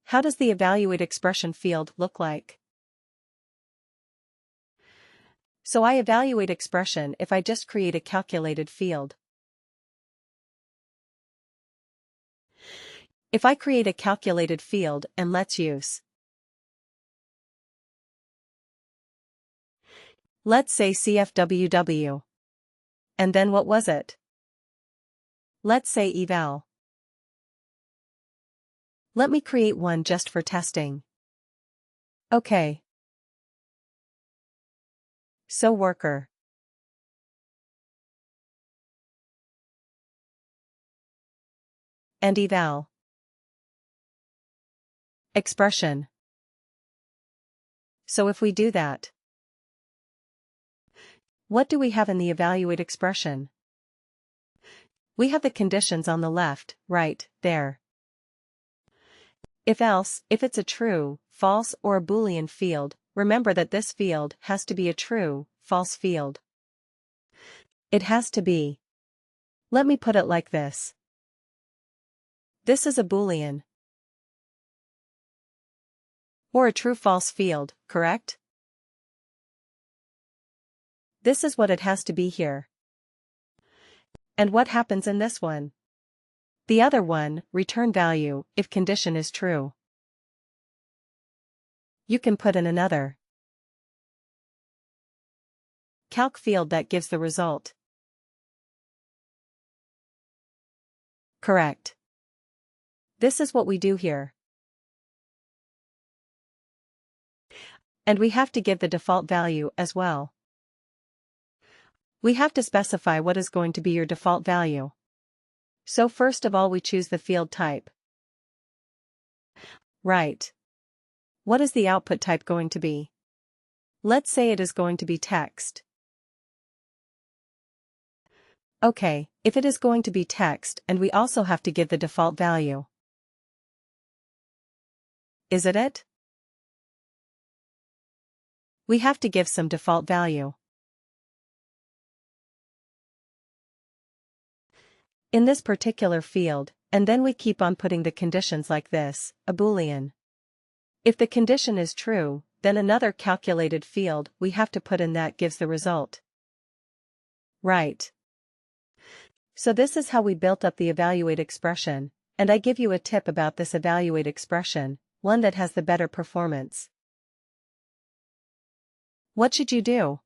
How does the evaluate expression field look like? So I evaluate expression if I just create a calculated field. If I create a calculated field and let's use, let's say CFWW. And then what was it? Let's say eval. Let me create one just for testing. Okay. So worker. And eval. Expression. So if we do that, what do we have in the evaluate expression? We have the conditions on the left, right, there. If else, if it's a true, false or a Boolean field, remember that this field has to be a true, false field. It has to be. Let me put it like this. This is a Boolean. Or a true-false field, correct? This is what it has to be here. And what happens in this one? The other one, return value, if condition is true. You can put in another calc field that gives the result. Correct. This is what we do here. And we have to give the default value as well. We have to specify what is going to be your default value. So first of all we choose the field type. Right. What is the output type going to be? Let's say it is going to be text. Okay, if it is going to be text and we also have to give the default value. Is it? We have to give some default value. In this particular field, and then we keep on putting the conditions like this, a Boolean. If the condition is true, then another calculated field we have to put in that gives the result. Right. So this is how we built up the evaluate expression, and I give you a tip about this evaluate expression, one that has the better performance. What should you do?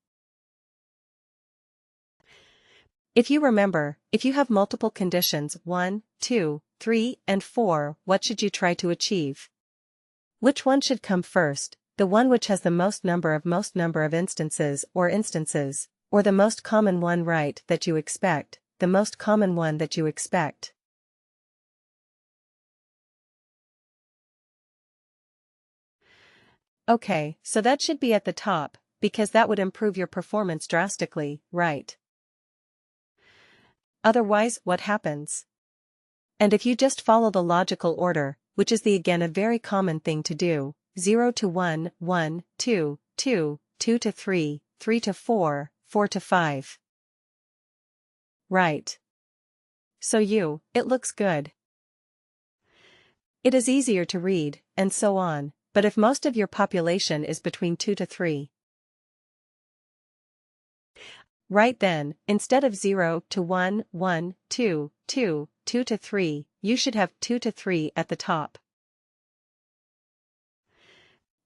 If you remember, if you have multiple conditions 1, 2, 3, and 4, what should you try to achieve? Which one should come first, the one which has the most number of instances, or the most common one right that you expect, the most common one that you expect? Okay, so that should be at the top, because that would improve your performance drastically, right? Otherwise, what happens? And if you just follow the logical order, which is again a very common thing to do, 0 to 1, 1, 2, 2, 2 to 3, 3 to 4, 4 to 5. Right. So it looks good. It is easier to read, and so on, but if most of your population is between 2 to 3. Right then, instead of 0 to 1, 1, 2, 2, 2 to 3, you should have 2 to 3 at the top.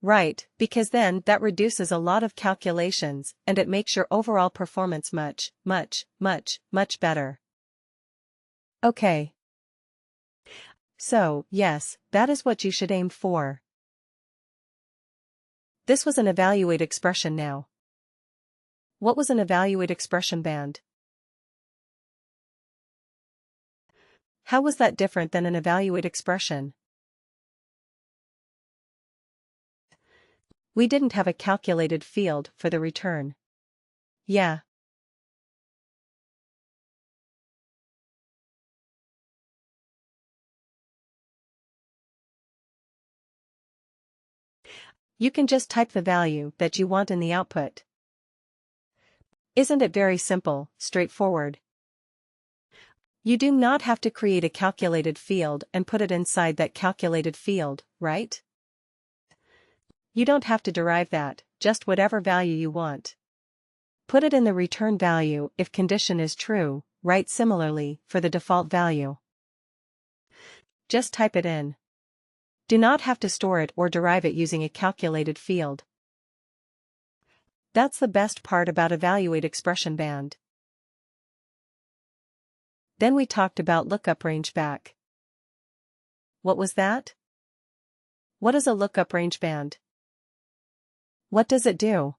Right, because then that reduces a lot of calculations and it makes your overall performance much, much, much, much better. Okay. So, yes, that is what you should aim for. This was an evaluate expression now. What was an evaluate expression band? How was that different than an evaluate expression? We didn't have a calculated field for the return. Yeah. You can just type the value that you want in the output. Isn't it very simple, straightforward? You do not have to create a calculated field and put it inside that calculated field, right? You don't have to derive that, just whatever value you want. Put it in the return value if condition is true, right? Similarly, for the default value. Just type it in. Do not have to store it or derive it using a calculated field. That's the best part about evaluate expression band. Then we talked about lookup range back. What was that? What is a lookup range band? What does it do?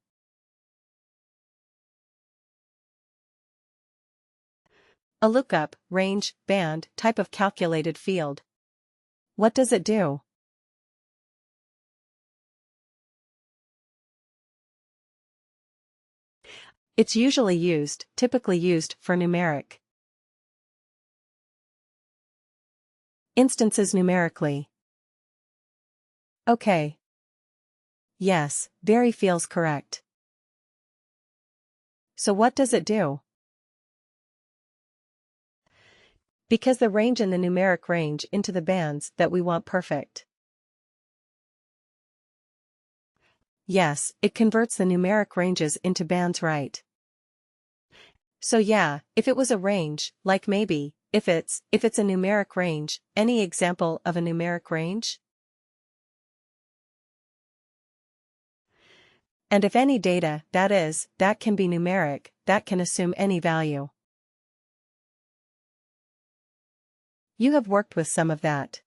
A lookup, range, band, type of calculated field. What does it do? It's typically used for numeric instances numerically. Okay. Yes, very feels correct. So what does it do? Because the range in the numeric range into the bands that we want perfect. Yes, it converts the numeric ranges into bands, right? So yeah, if it was a range, like maybe, if it's a numeric range, any example of a numeric range? And if any data, that can be numeric, that can assume any value. You have worked with some of that.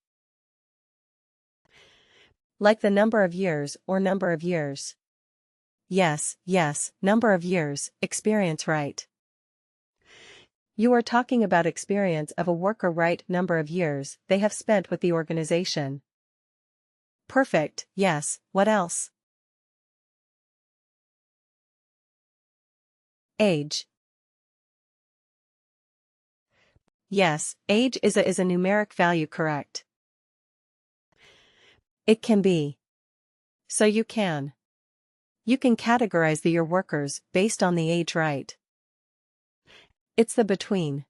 Like the number of years or number of years. Yes, number of years, experience, right? You are talking about experience of a worker, right? Number of years they have spent with the organization. Perfect, yes, what else? Age. Yes, age is a numeric value, correct? It can be. So you can categorize your workers based on the age, right? It's the between.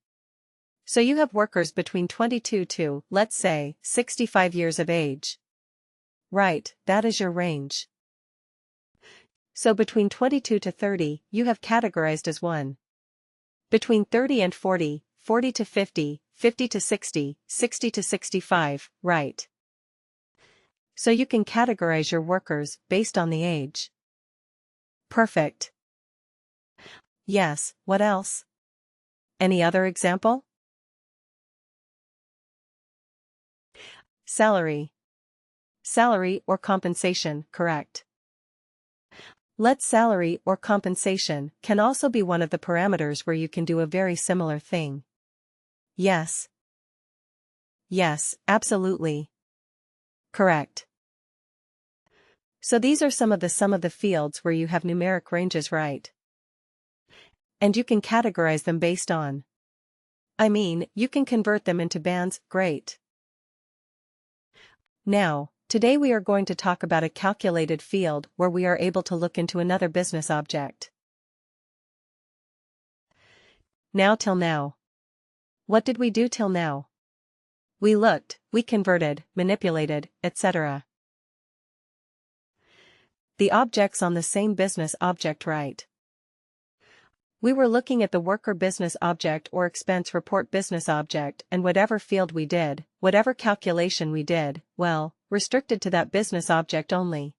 So you have workers between 22 to, let's say, 65 years of age. Right, that is your range. So between 22 to 30, you have categorized as 1. Between 30 and 40, 40 to 50, 50 to 60, 60 to 65, right? So you can categorize your workers based on the age. Perfect. Yes, what else? Any other example? Salary. Salary or compensation, correct? Let salary or compensation can also be one of the parameters where you can do a very similar thing. Yes. Yes, absolutely. Correct. So these are some of the fields where you have numeric ranges, right? And you can categorize them based on. You can convert them into bands, great. Now, today we are going to talk about a calculated field where we are able to look into another business object. Now till now. What did we do till now? We looked, we converted, manipulated, etc. The objects on the same business object, right? We were looking at the worker business object or expense report business object, and whatever field we did, whatever calculation we did, well, restricted to that business object only.